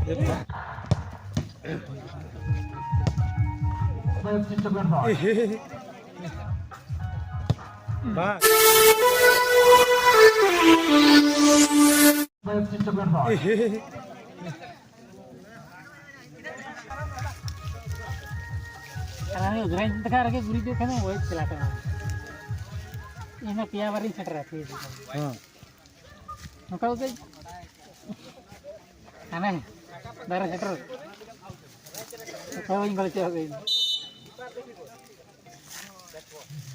karena ugrain tegar ke guri dia kan woi silakan ini pia barin setra pia maka udah aneh darah setra kau ingin baca apa ini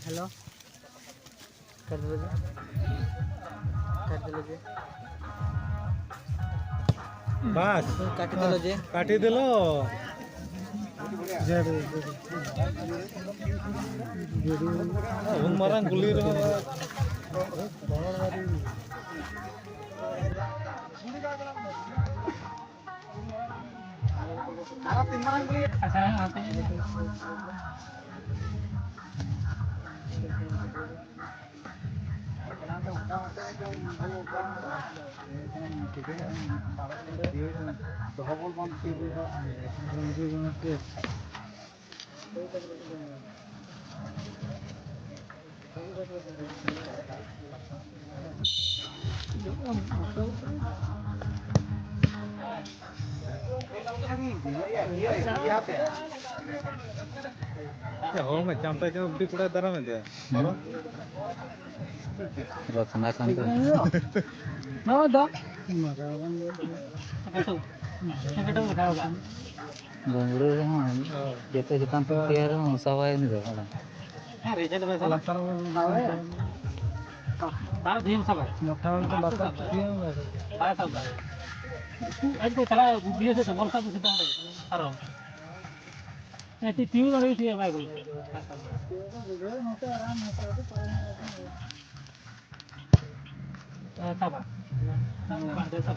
halo कर दो बस काटी दिलो मारंग गुली हो मैं चांपा के उल्टी कुड़ा दरा में दे रचना संत ना दो गंगड़े हाँ जैसे जितना तो तैयार हूँ सवाई नहीं रहता हाँ रिजल्ट में साला तार धीम सब मोटा तो लता धीम है सब आज को चला बीए से समोसा भी सिद्धांत है अरे ऐसी तीन वाली थी भाई बोल सब सब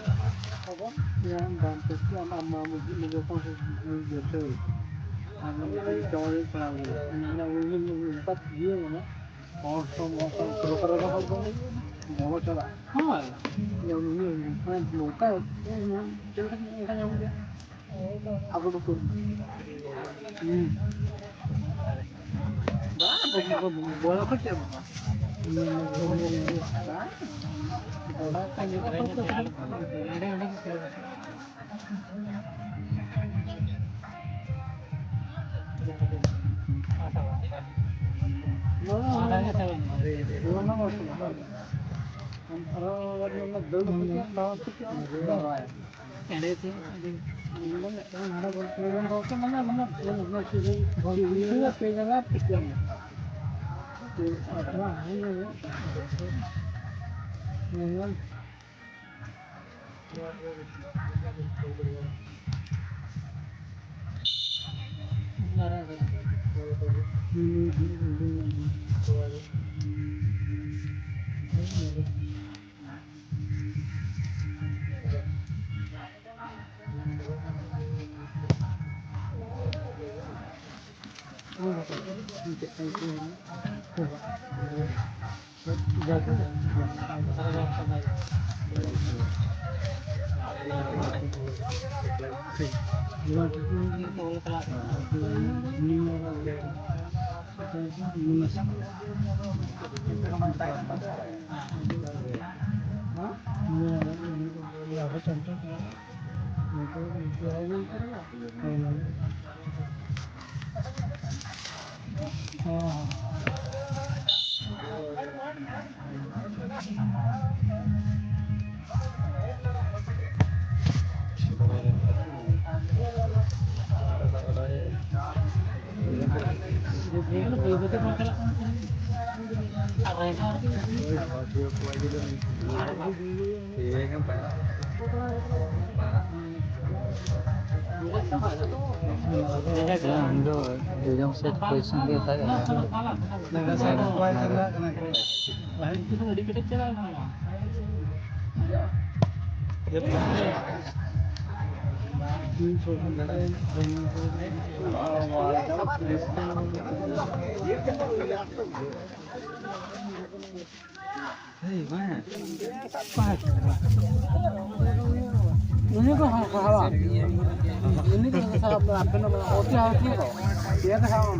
yang bantu sama mungkin juga gitu cowok pernah ini empat dia mana kosong terus mau coba yang ini luka yang aku dukung bola kecil ini kok hawa ini kan salah apa namanya oke hawa sih kok dia kan hawa